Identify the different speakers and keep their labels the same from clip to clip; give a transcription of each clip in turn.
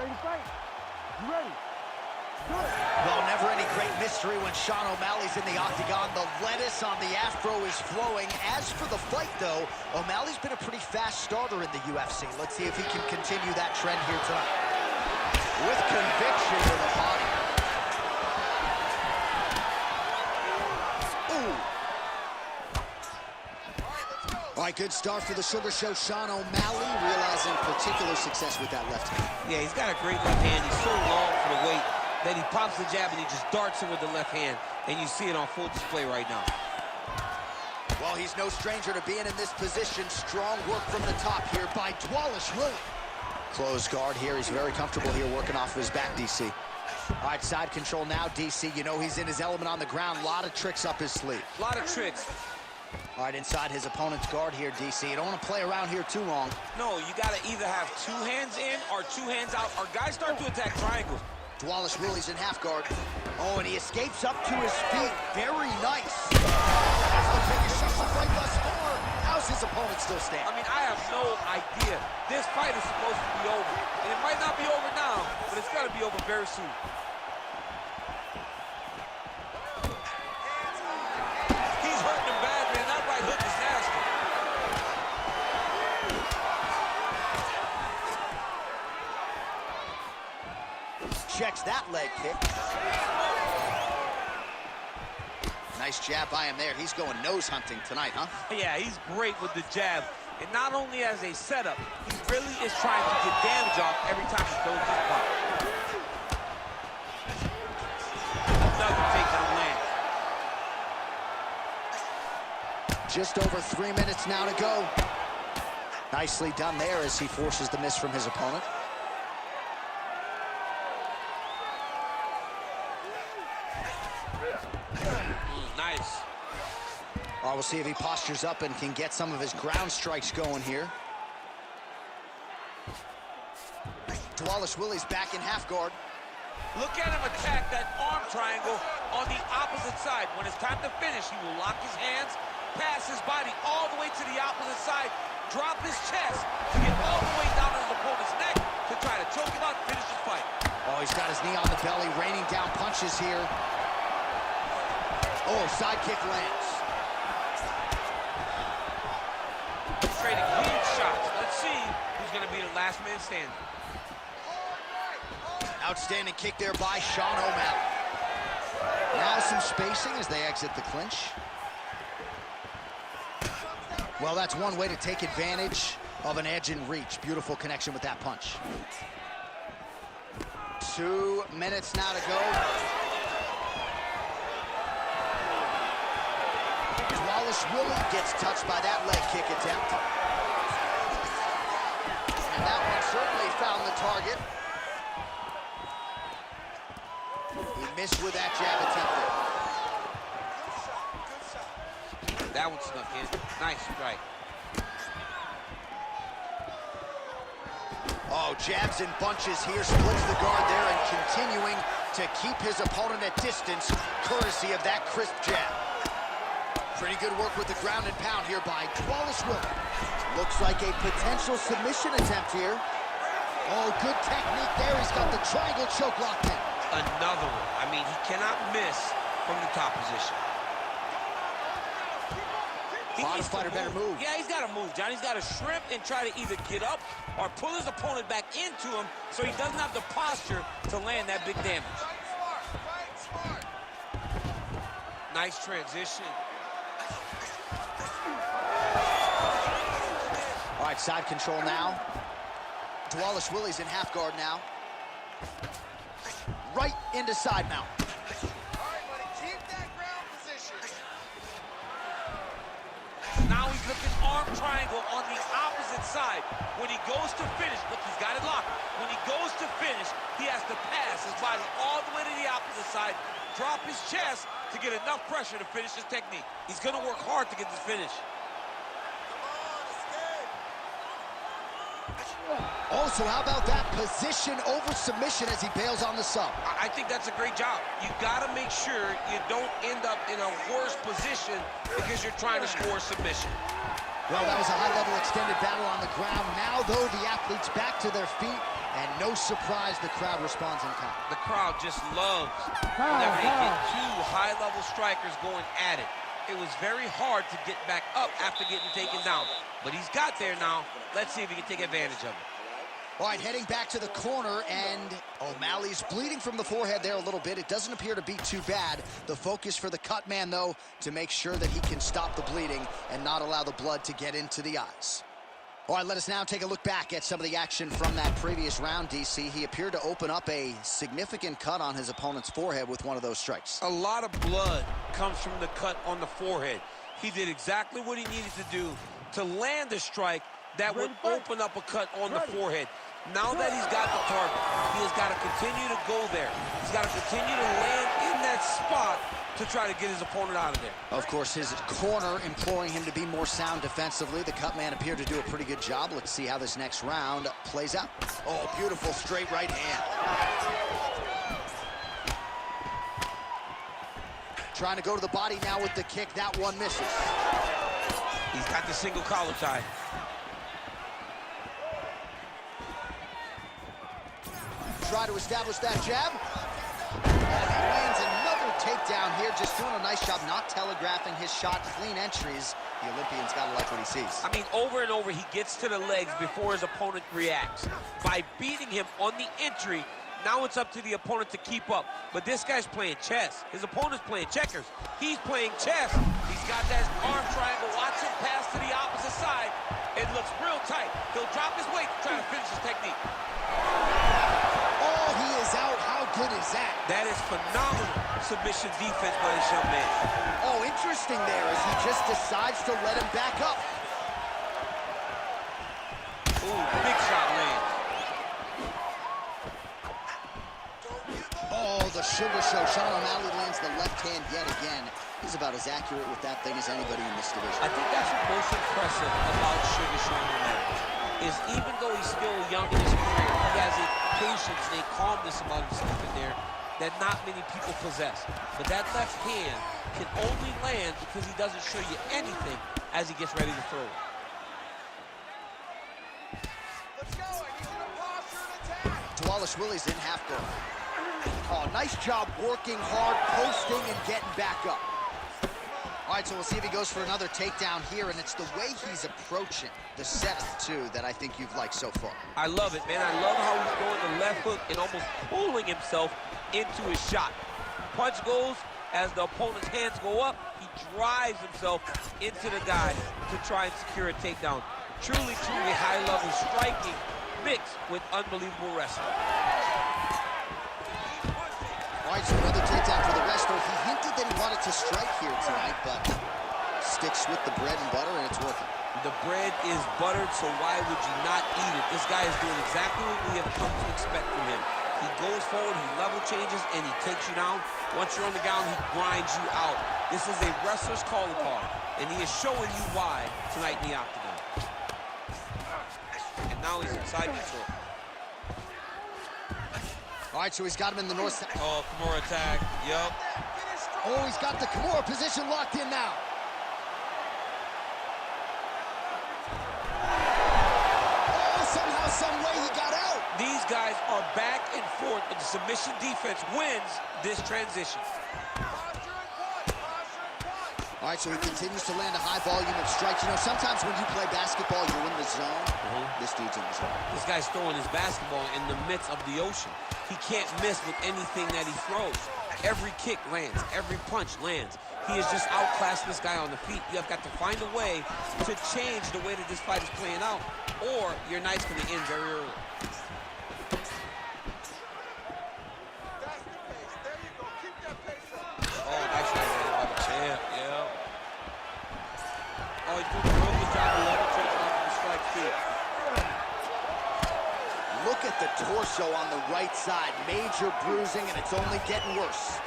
Speaker 1: ready to fight? You ready?
Speaker 2: Well, never any great mystery when Sean O'Malley's in the octagon. The lettuce on the afro is flowing. As for the fight, though, O'Malley's been a pretty fast starter in the UFC. Let's see if he can continue that trend here tonight. With conviction to the body. Ooh. All right, good start for the Sugar Show. Sean O'Malley realizing particular success with that left hand.
Speaker 3: Yeah, he's got a great left hand. He's so long for the weight that he pops the jab and he just darts in with the left hand, and you see it on full display right now.
Speaker 2: Well, he's no stranger to being in this position. Strong work from the top here by Dvalisvili. Closed guard here. He's very comfortable here working off of his back, DC. All right, side control now, DC. You know he's in his element on the ground. A lot of tricks up his sleeve.
Speaker 3: A lot of tricks.
Speaker 2: All right, inside his opponent's guard here, DC. You don't want to play around here too long.
Speaker 3: No, you got to either have two hands in or two hands out, or guys start to attack triangles.
Speaker 2: Dvalisvili's in half guard. Oh, and he escapes up to his feet. Very nice. That's the biggest shot of the fight thus far. How's his opponent still stand?
Speaker 3: I mean, I have no idea. This fight is supposed to be over. And it might not be over now, but it's got to be over very soon. He's hurting him bad, man. That right hook is nasty.
Speaker 2: Checks that leg kick. Nice jab by him there. He's going nose hunting tonight, huh?
Speaker 3: Yeah, he's great with the jab. And not only as a setup, he really is trying to get damage off every time he throws his punch. Another takedown land.
Speaker 2: Just over 3 minutes now to go. Nicely done there as he forces the miss from his opponent.
Speaker 3: Nice.
Speaker 2: We'll see if he postures up and can get some of his ground strikes going here. Dvalisvili's back in half guard.
Speaker 3: Look at him attack that arm triangle on the opposite side. When it's time to finish, he will lock his hands, pass his body all the way to the opposite side, drop his chest to get all the way down to his opponent's neck to try to choke him out and finish his fight.
Speaker 2: Oh, he's got his knee on the belly, raining down punches here. Oh, side kick lands.
Speaker 3: Trading clean shots. Let's see who's going to be the last man standing.
Speaker 2: Outstanding kick there by Sean O'Malley. Now some spacing as they exit the clinch. Well, that's one way to take advantage of an edge and reach. Beautiful connection with that punch. 2 minutes now to go. Dvalisvili gets touched by that leg kick attempt. And that one certainly found the target. He missed with that jab attempt there.
Speaker 3: That one snuck in. Nice strike.
Speaker 2: Oh, jabs in bunches here, splits the guard there, and continuing to keep his opponent at distance, courtesy of that crisp jab. Pretty good work with the ground and pound here by Dvalisvili. Looks like a potential submission attempt here. Oh, good technique there. He's got the triangle choke locked in.
Speaker 3: Another one. I mean, he cannot miss from the top position.
Speaker 2: Bottom fighter better move.
Speaker 3: Yeah, he's got to move, John. He's got to shrimp and try to either get up or pull his opponent back into him so he doesn't have the posture to land that big damage. Nice transition.
Speaker 2: All right, side control now. Dvalisvili's in half guard now. Right into side mount.
Speaker 4: All right, buddy, keep that ground position.
Speaker 3: Now he's looking arm triangle on the opposite side. When he goes to finish, look, he's got it locked. When he goes to finish, he has to pass his body all the way to the opposite side, drop his chest to get enough pressure to finish his technique. He's going to work hard to get this finish.
Speaker 2: Also, how about that position over submission as he bails on the sub?
Speaker 3: I think that's a great job. You got to make sure you don't end up in a worse position because you're trying to score submission.
Speaker 2: Well, that was a high-level extended battle on the ground. Now, though, the athletes back to their feet, And no surprise, the crowd responds in kind.
Speaker 3: The crowd just loves whenever they get two high-level strikers going at it. It was very hard to get back up after getting taken down. But he's got there now. Let's see if he can take advantage of it.
Speaker 2: All right, heading back to the corner, and O'Malley's bleeding from the forehead there a little bit. It doesn't appear to be too bad. The focus for the cut man, though, to make sure that he can stop the bleeding and not allow the blood to get into the eyes. All right, let us now take a look back at some of the action from that previous round, DC. He appeared to open up a significant cut on his opponent's forehead with one of those strikes.
Speaker 3: A lot of blood comes from the cut on the forehead. He did exactly what he needed to do to land a strike that would open up a cut on the forehead. Now that he's got the target, he has got to continue to go there. He's got to continue to land in that spot to try to get his opponent out of there.
Speaker 2: Of course, his corner imploring him to be more sound defensively. The cut man appeared to do a pretty good job. Let's see how this next round plays out. Oh, beautiful straight right hand. Trying to go to the body now with the kick. That one misses.
Speaker 3: He's got the single collar tie.
Speaker 2: Try to establish that jab. And he lands another takedown here, just doing a nice job not telegraphing his shot. Clean entries. The Olympian's got to like what he sees.
Speaker 3: I mean, over and over, he gets to the legs before his opponent reacts. By beating him on the entry, now it's up to the opponent to keep up. But this guy's playing chess. His opponent's playing checkers. He's playing chess. He's got that arm triangle. Watch him pass to the opposite side. It looks real tight. He'll drop his weight to try to finish his technique.
Speaker 2: Oh, he is out. How good is that?
Speaker 3: That is phenomenal submission defense by this young man.
Speaker 2: Oh, interesting there as he just decides to let him back up.
Speaker 3: Ooh, big shot lands.
Speaker 2: Oh, the sugar show. Sean O'Malley lands the left hand yet again. He's about as accurate with that thing as anybody in this division.
Speaker 3: I think that's what's most impressive about Sugar Sean O'Malley, is even though he's still young in his career, he has a patience and a calmness about himself in there that not many people possess. But that left hand can only land because he doesn't show you anything as he gets ready to throw it.
Speaker 4: Let's go. I need you to posture and attack.
Speaker 2: Dvalisvili's in half guard. Oh, nice job working hard, posting, and getting back up. All right, so we'll see if he goes for another takedown here, and it's the way he's approaching the setup, too, that I think you've liked so far.
Speaker 3: I love it, man. I love how he's going the left hook and almost pulling himself into his shot. Punch goes, as the opponent's hands go up, he drives himself into the guy to try and secure a takedown. Truly, truly high-level striking mixed with unbelievable wrestling.
Speaker 2: All right, so another takedown for the wrestler. He hinted that he wanted to strike here tonight, but sticks with the bread and butter, and it's working.
Speaker 3: The bread is buttered, so why would you not eat it? This guy is doing exactly what we have come to expect from him. He goes forward, he level changes, and he takes you down. Once you're on the ground, he grinds you out. This is a wrestler's calling card, and he is showing you why tonight in the octagon. And now he's inside control.
Speaker 2: All right, so he's got him in the north side.
Speaker 3: Oh, Kimura attack. Yup.
Speaker 2: Oh, he's got the Kimura position locked in now. Oh, somehow, some way he got out.
Speaker 3: These guys are back and forth, but the submission defense wins this transition.
Speaker 2: All right, so he continues to land a high volume of strikes. You know, sometimes when you play basketball, you're in the zone. This dude's in the zone.
Speaker 3: This guy's throwing his basketball in the midst of the ocean. He can't miss with anything that he throws. Every kick lands. Every punch lands. He has just outclassed this guy on the feet. You have got to find a way to change the way that this fight is playing out, or your night's going to end very early. Oh, nice shot by the champ. Yeah. Oh, he's doing a real good job of level changing off of the strike feet.
Speaker 2: Look at the torso on the right side. Major bruising, and it's only getting worse.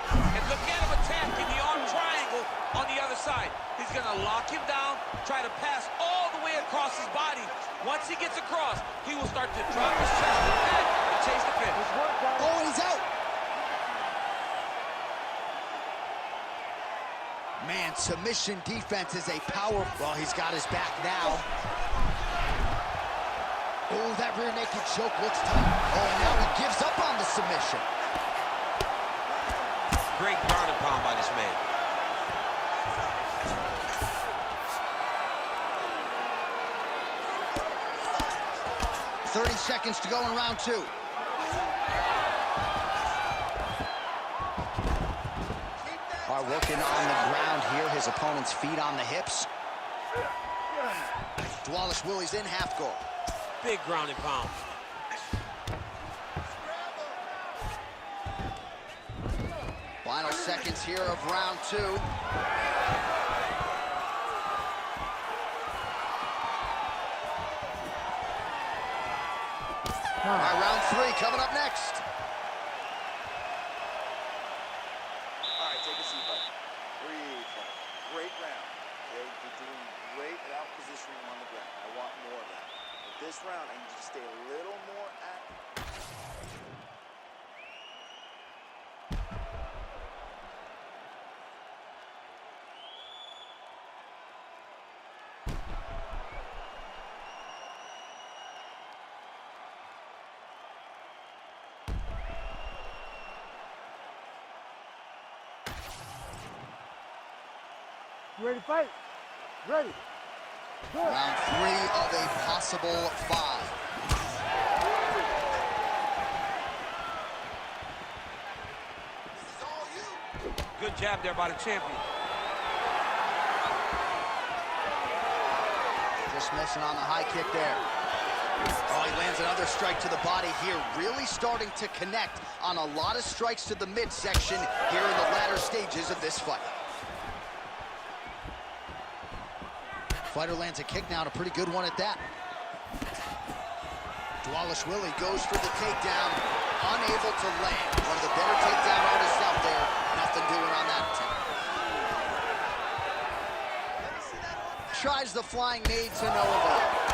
Speaker 3: And look at him attacking the arm triangle on the other side. He's going to lock him down, try to pass all the way across his body. Once he gets across, he will start to drop his chest to the back and chase the finish.
Speaker 2: Oh, and he's out. Man, submission defense is a power. Well, he's got his back now. Oh, that rear naked choke looks tight. Oh, and now he gives up on the submission.
Speaker 3: Great ground and pound by this man.
Speaker 2: .30 seconds to go in round 2. Are working on the ground here. His opponent's feet on the hips. Dvalisvili's in half guard.
Speaker 3: Big ground and pound.
Speaker 2: Final seconds here of round 2. All right, round 3 coming up next.
Speaker 4: All right, take a seat, buddy. Breathe, buddy. Great round. Okay, you're doing great at out positioning on the ground. I want more of that. But this round, I need you to stay a little more active.
Speaker 1: You ready to fight? Ready. Good.
Speaker 2: Round 3 of a possible 5.
Speaker 4: This is all you.
Speaker 3: Good jab there by the champion.
Speaker 2: Just missing on the high kick there. Oh, he lands another strike to the body here. Really starting to connect on a lot of strikes to the midsection here in the latter stages of this fight. Fighter lands a kick now, and a pretty good one at that. Dvalisvili goes for the takedown, unable to land. One of the better takedown artists out there. Nothing doing on that attempt. Tries the flying knee to no avail.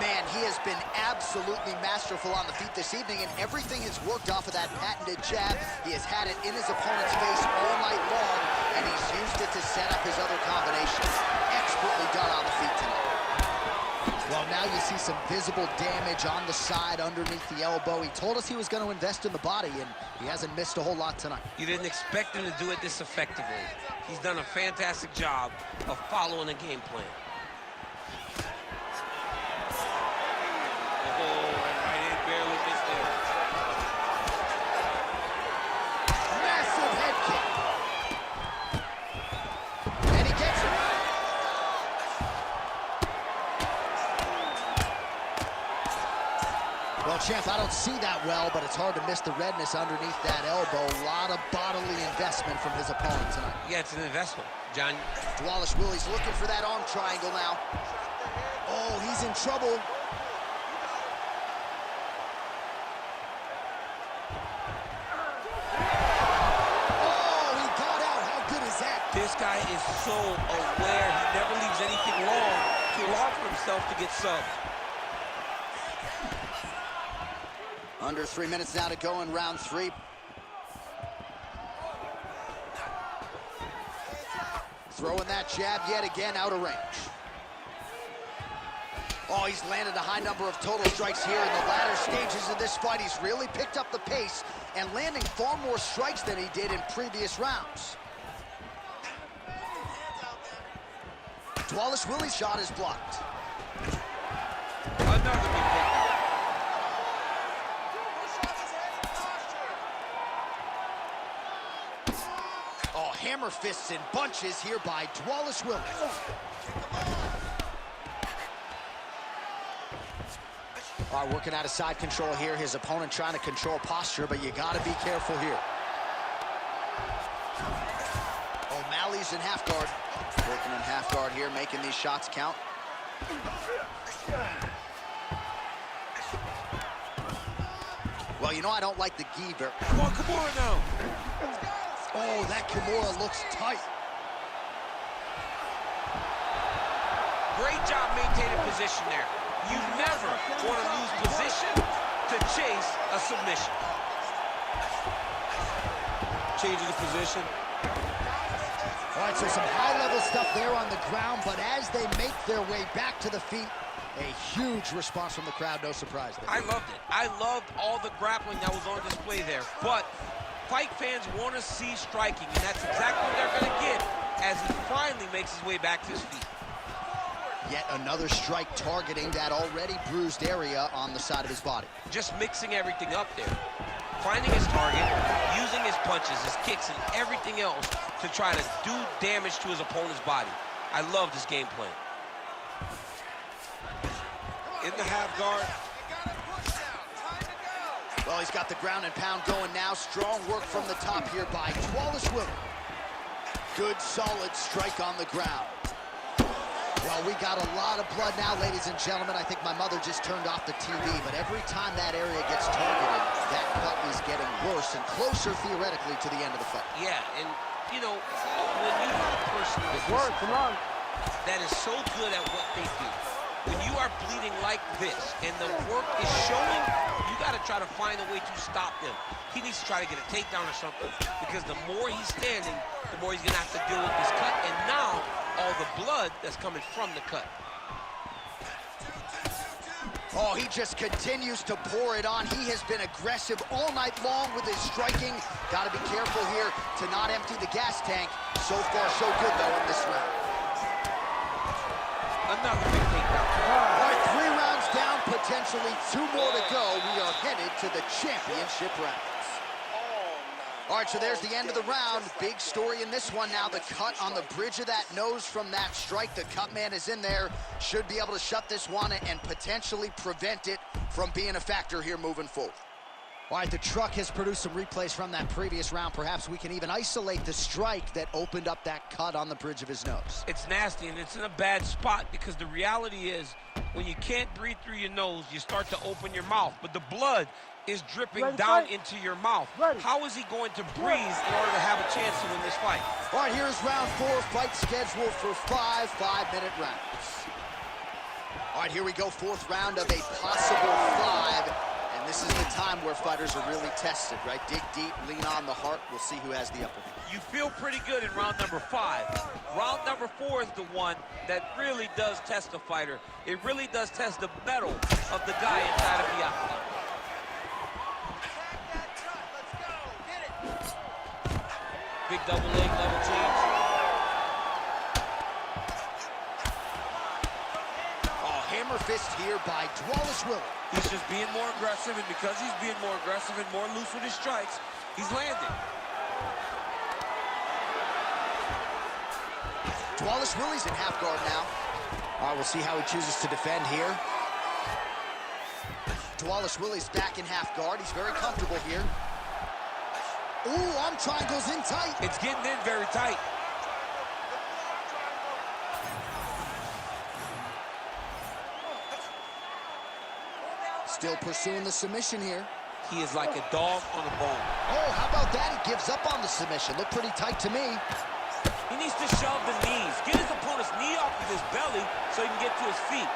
Speaker 2: Man, he has been absolutely masterful on the feet this evening, and everything has worked off of that patented jab. He has had it in his opponent's face all night long, and he's used it to set up his other combinations. Expertly done on the feet tonight. Well, now you see some visible damage on the side underneath the elbow. He told us he was going to invest in the body, and he hasn't missed a whole lot tonight.
Speaker 3: You didn't expect him to do it this effectively. He's done a fantastic job of following the game plan.
Speaker 2: Well, champ, I don't see that well, but it's hard to miss the redness underneath that elbow. A lot of bodily investment from his opponent tonight.
Speaker 3: Yeah, it's an investment, John.
Speaker 2: Dvalisvili's looking for that arm triangle now. Oh, he's in trouble. Oh, he got out. How good is that?
Speaker 3: This guy is so aware. He never leaves anything long to allow for himself to get subbed.
Speaker 2: Under 3 minutes now to go in round 3. Throwing that jab yet again out of range. Oh, he's landed a high number of total strikes here in the latter stages of this fight. He's really picked up the pace and landing far more strikes than he did in previous rounds. Dvalisvili's shot is blocked.
Speaker 3: Another big takedown.
Speaker 2: Oh, hammer fists and bunches here by Dvalisvili. All right, working out of side control here. His opponent trying to control posture, but you got to be careful here. O'Malley's in half guard. Working in half guard here, making these shots count. Well, you know I don't like the gi, but...
Speaker 3: Come on, Kimura now.
Speaker 2: Oh, that Kimura looks tight.
Speaker 3: Great job maintaining position there. You never want to lose position to chase a submission. Changing the position.
Speaker 2: All right, so some high-level stuff there on the ground, but as they make their way back to the feet, A huge response from the crowd, no surprise there.
Speaker 3: I loved it. I loved all the grappling that was on display there. But fight fans want to see striking, and that's exactly what they're going to get as he finally makes his way back to his feet.
Speaker 2: Yet another strike targeting that already bruised area on the side of his body.
Speaker 3: Just mixing everything up there. Finding his target, using his punches, his kicks, and everything else to try to do damage to his opponent's body. I love this game plan. In the half guard.
Speaker 2: Well, he's got the ground and pound going now. Strong work from the top here by Dvalisvili. Good, solid strike on the ground. Well, we got a lot of blood now, ladies and gentlemen. I think my mother just turned off the TV, but every time that area gets targeted, that cut is getting worse and closer, theoretically, to the end of the fight.
Speaker 3: Yeah, and, you know, when you have a person that is so good at what they do, when you are bleeding like this and the work is showing, you got to try to find a way to stop them. He needs to try to get a takedown or something, because the more he's standing, the more he's going to have to deal with this cut, and now all the blood that's coming from the cut.
Speaker 2: Oh, he just continues to pour it on. He has been aggressive all night long with his striking. Got to be careful here to not empty the gas tank. So far, so good, though, in this round.
Speaker 3: Another big takedown.
Speaker 2: All right, 3 rounds down, potentially 2 more to go. We are headed to the championship rounds. All right, so there's the end of the round. Big story in this one now. The cut on the bridge of that nose from that strike. The cut man is in there. Should be able to shut this one and potentially prevent it from being a factor here moving forward. All right, the truck has produced some replays from that previous round. Perhaps we can even isolate the strike that opened up that cut on the bridge of his nose.
Speaker 3: It's nasty, and it's in a bad spot, because the reality is when you can't breathe through your nose, you start to open your mouth, but the blood is dripping down into your mouth. How is he going to breathe in order to have a chance to win this fight?
Speaker 2: All right, here's round 4, fight scheduled for 5 5-minute rounds. All right, here we go, 4th round of a possible 5. And this is the time where fighters are really tested, right? Dig deep, lean on the heart. We'll see who has the upper hand.
Speaker 3: You feel pretty good in round number 5. Round number 4 is the one that really does test a fighter. It really does test the mettle of the guy inside of the octagon. Big double leg level change.
Speaker 2: Oh, hammer fist here by Dvalisvili.
Speaker 3: He's just being more aggressive, and because he's being more aggressive and more loose with his strikes, he's landing.
Speaker 2: Dvalisvili's in half guard now. All right, we'll see how he chooses to defend here. Dvalisvili's back in half guard. He's very comfortable here. Ooh, arm triangles in tight.
Speaker 3: It's getting in very tight.
Speaker 2: Still pursuing the submission here.
Speaker 3: He is like a dog on a bone.
Speaker 2: Oh, how about that? He gives up on the submission. Looked pretty tight to me.
Speaker 3: He needs to shove the knees. Get his opponent's knee off of his belly so he can get to his feet.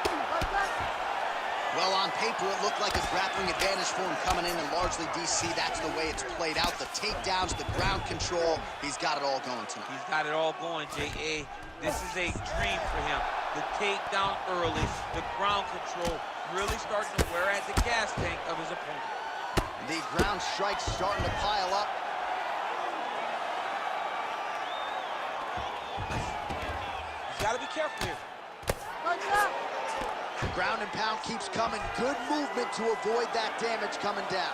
Speaker 2: Well, on paper, it looked like a grappling advantage for him coming in, and largely, DC, that's the way it's played out. The takedowns, the ground control, he's got it all going tonight.
Speaker 3: He's got it all going, J.A. This is a dream for him. The takedown early, the ground control, really starting to wear at the gas tank of his opponent.
Speaker 2: The ground strikes starting to pile up.
Speaker 3: He's got to be careful here.
Speaker 2: Ground and pound keeps coming. Good movement to avoid that damage coming down.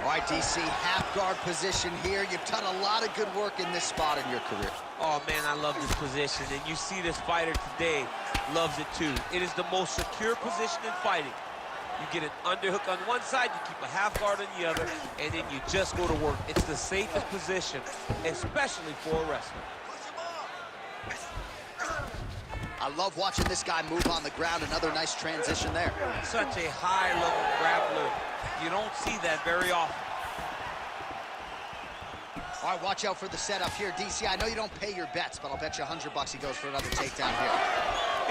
Speaker 2: All right, DC, half guard position here. You've done a lot of good work in this spot in your career.
Speaker 3: Oh, man, I love this position, and you see this fighter today loves it too. It is the most secure position in fighting. You get an underhook on one side, you keep a half guard on the other, and then you just go to work. It's the safest position, especially for a wrestler.
Speaker 2: I love watching this guy move on the ground. Another nice transition there.
Speaker 3: Such a high-level grappler. You don't see that very often.
Speaker 2: All right, watch out for the setup here. DC, I know you don't pay your bets, but I'll bet you $100 he goes for another takedown here.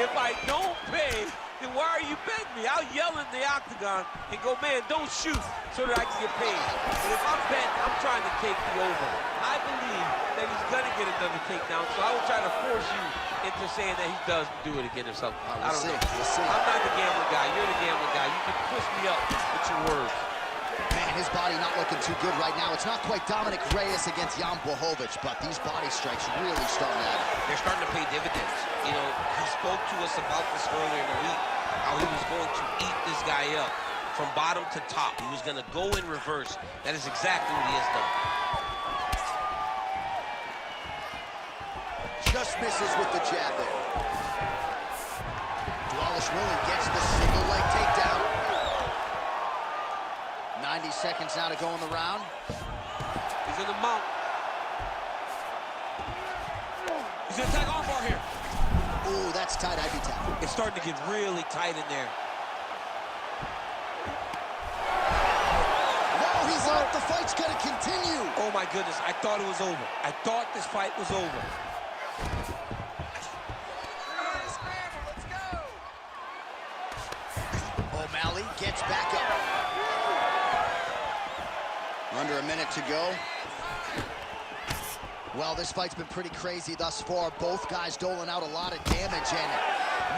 Speaker 3: If I don't pay, then why are you betting me? I'll yell in the octagon and go, man, don't shoot, so that I can get paid. But if I'm betting, I'm trying to take the over. I believe that he's going to get another takedown, so I will try to force you into saying that he does do it again or something. I don't know.
Speaker 2: We'll see.
Speaker 3: I'm not the gambling guy. You're the gambling guy. You can twist me up with your words.
Speaker 2: Man, his body not looking too good right now. It's not quite Dominic Reyes against Jan Blachowicz, but these body strikes really starting to happen.
Speaker 5: They're starting to pay dividends. You know, he spoke to us about this earlier in the week, how he was going to eat this guy up from bottom to top. He was going to go in reverse. That is exactly what he has done.
Speaker 2: Just misses with the jab there. Dvalisvili gets the single leg takedown. 90 seconds now to go in the round.
Speaker 3: He's in the mount. He's going to attack armbar here.
Speaker 2: Ooh, that's tight IB tap.
Speaker 3: It's starting to get really tight in there.
Speaker 2: Wow, he's out. The fight's going to continue.
Speaker 3: Oh, my goodness. I thought it was over. I thought this fight was over.
Speaker 2: O'Malley gets back up. Under a minute to go. Well, this fight's been pretty crazy thus far. Both guys doling out a lot of damage, and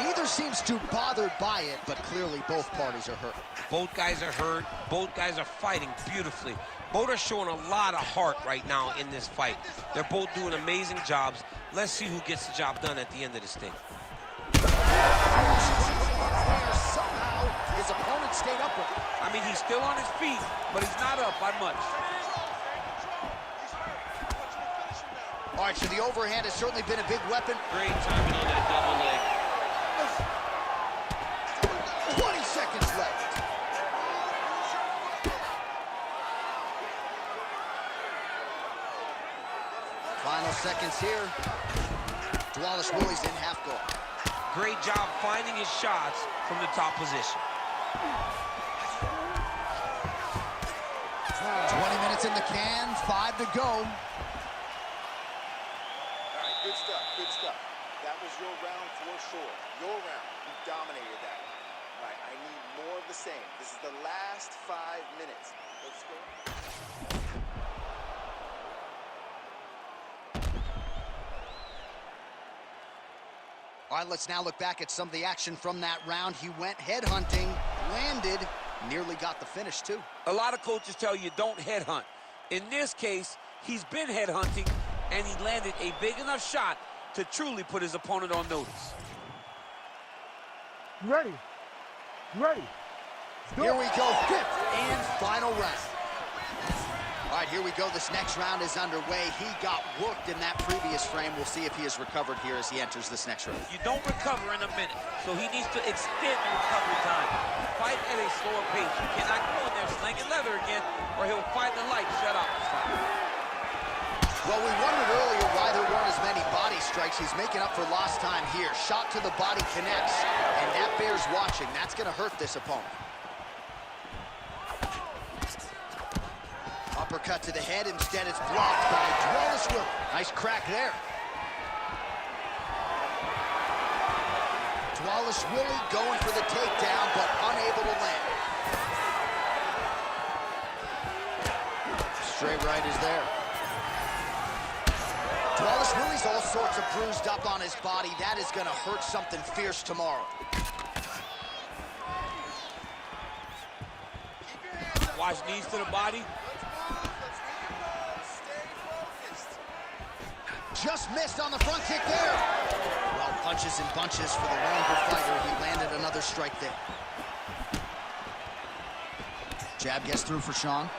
Speaker 2: neither seems too bothered by it, but clearly both parties are hurt.
Speaker 5: Both guys are hurt. Both guys are fighting beautifully. Both are showing a lot of heart right now in this fight. They're both doing amazing jobs. Let's see who gets the job done at the end of this thing.
Speaker 2: Somehow, his opponent stayed up with him.
Speaker 3: I mean, he's still on his feet, but he's not up by much.
Speaker 2: All right, so the overhand has certainly been a big weapon.
Speaker 5: Great timing on that double leg.
Speaker 2: 20 seconds left. Final seconds here. Dvalisvili's in half guard.
Speaker 5: Great job finding his shots from the top position.
Speaker 2: 20 minutes in the can, 5 to go.
Speaker 4: All right, good stuff, good stuff. That was your round for sure. Your round. You dominated that. All right, I need more of the same. This is the last 5 minutes. Let's go.
Speaker 2: All right, let's now look back at some of the action from that round. He went headhunting, landed, nearly got the finish, too.
Speaker 3: A lot of coaches tell you don't headhunt. In this case, he's been headhunting, and he landed a big enough shot to truly put his opponent on notice.
Speaker 1: Ready. Ready.
Speaker 2: Here we go, 5th and final round. All right, here we go. This next round is underway. He got worked in that previous frame. We'll see if he has recovered here as he enters this next round.
Speaker 3: You don't recover in a minute, so he needs to extend the recovery time. Fight at a slower pace. You cannot go in there slinging leather again, or he'll fight the light shut out this time.
Speaker 2: Well, we wondered earlier why there weren't as many body strikes. He's making up for lost time here. Shot to the body connects, and that bears watching. That's going to hurt this opponent. Uppercut to the head. Instead, it's blocked by Dvalisvili. Nice crack there. Dvalisvili going for the takedown, but unable to land. Straight right is there. Dvalisvili's all sorts of bruised up on his body. That is going to hurt something fierce tomorrow.
Speaker 3: Watch knees to the body.
Speaker 2: Just missed on the front kick there. Well, punches and bunches for the longer fighter. He landed another strike there. Jab gets through for Sean.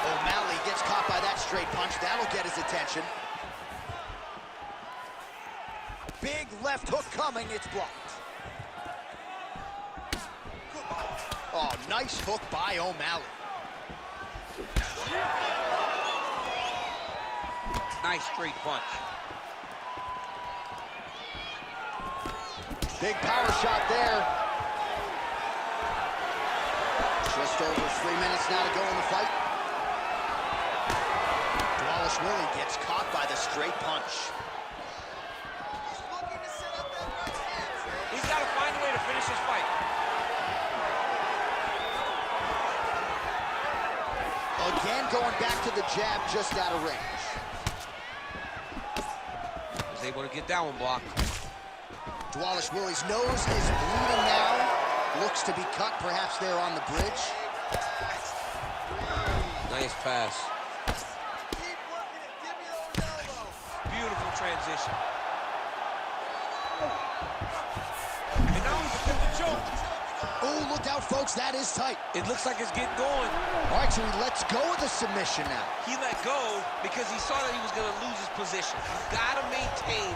Speaker 2: O'Malley gets caught by that straight punch. That'll get his attention. Big left hook coming. It's blocked. Oh, nice hook by O'Malley.
Speaker 3: Nice straight punch.
Speaker 2: Big power shot there. Just over 3 minutes now to go in the fight. Dvalisvili gets caught by the straight punch.
Speaker 3: He's got to find a way to finish this fight.
Speaker 2: Again, going back to the jab just out of range.
Speaker 5: Was able to get that one blocked.
Speaker 2: Dvalisvili's nose is bleeding now. Looks to be cut, perhaps there on the bridge.
Speaker 5: Nice pass. Beautiful transition. And now he's attempting to choke.
Speaker 2: Oh, look out, folks. That is tight.
Speaker 5: It looks like it's getting going.
Speaker 2: All right, so he lets go of the submission now.
Speaker 5: He let go because he saw that he was going to lose his position. You've got to maintain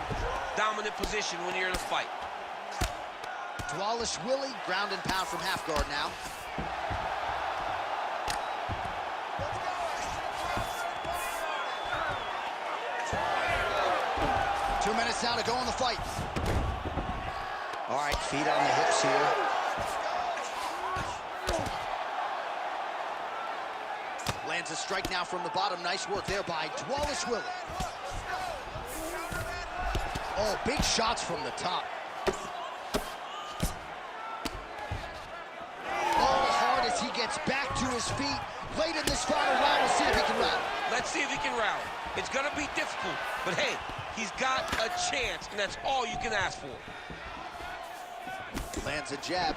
Speaker 5: dominant position when you're in a fight.
Speaker 2: Dvalisvili, ground and pound from half guard now. Two minutes now to go in the fight. All right, feet on the hips here. Lands a strike now from the bottom. Nice work there by Dvalisvili. Oh, big shots from the top. He gets back to his feet late in this final round. We'll see if he can rally.
Speaker 5: Let's see if he can rally. It's going to be difficult, but hey, he's got a chance, and that's all you can ask for.
Speaker 2: Lands a jab.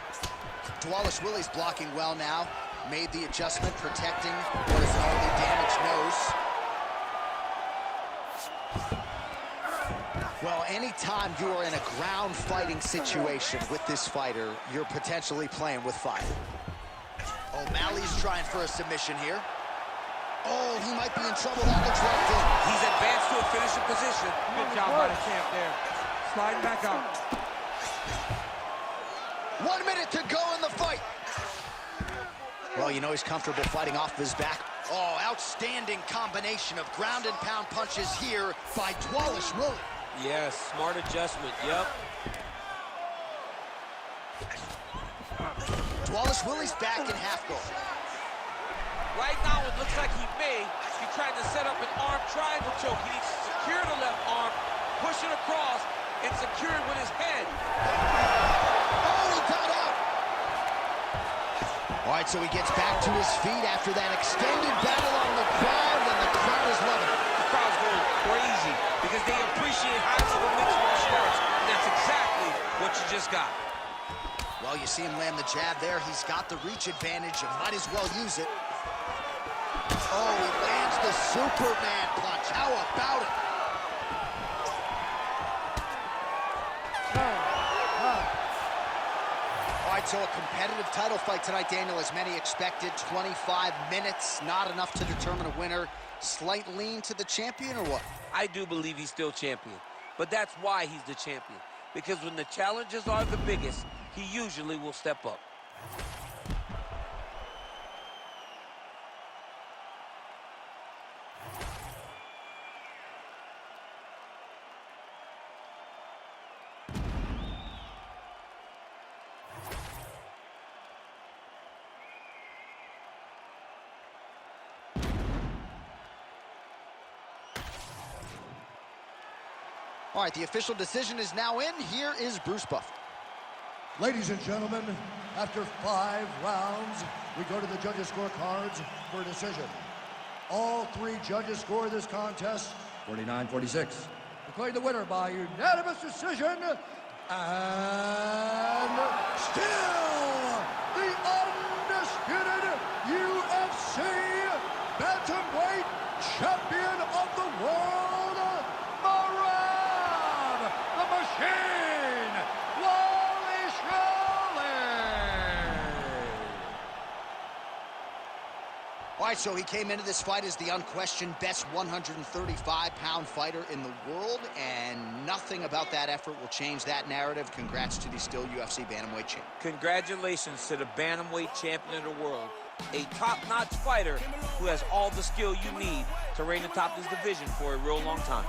Speaker 2: Dvalisvili's blocking well now. Made the adjustment, protecting what is an already damaged nose. Well, anytime you are in a ground fighting situation with this fighter, you're potentially playing with fire. O'Malley's trying for a submission here. Oh, he might be in trouble. That looks locked in.
Speaker 5: He's advanced to a finishing position.
Speaker 1: Good job by the champ there. Sliding back out.
Speaker 2: 1 minute to go in the fight. Well, you know he's comfortable fighting off his back. Oh, outstanding combination of ground and pound punches here by Dvalisvili.
Speaker 5: Yes, smart adjustment, yep.
Speaker 2: Dvalisvili's back in half guard.
Speaker 5: Right now, it looks like he may be trying to set up an arm triangle choke. He needs to secure the left arm, push it across, and secure it with his head.
Speaker 2: Oh, he got out. All right, so he gets back to his feet after that extended battle on the ground, and the crowd is loving it.
Speaker 5: The crowd's going crazy because they appreciate high-level mixed martial arts, and that's exactly what you just got.
Speaker 2: Well, you see him land the jab there. He's got the reach advantage. You might as well use it. Oh, he lands the Superman punch. How about it? All right, so a competitive title fight tonight, Daniel, as many expected. 25 minutes, not enough to determine a winner. Slight lean to the champion, or what?
Speaker 5: I do believe he's still champion, but that's why he's the champion. Because when the challenges are the biggest, he usually will step up.
Speaker 2: All right, the official decision is now in. Here is Bruce Buffer.
Speaker 1: Ladies and gentlemen, after 5 rounds, we go to the judges' scorecards for a decision. All 3 judges score this contest 49-46. Declared the winner by unanimous decision, and still the undisputed UFC bantamweight champion of the world, Merab, the Machine,
Speaker 2: All right, so he came into this fight as the unquestioned best 135-pound fighter in the world, and nothing about that effort will change that narrative. Congrats to the still UFC bantamweight champ.
Speaker 3: Congratulations to the bantamweight champion of the world, a top-notch fighter who has all the skill you need to reign atop this division for a real long time.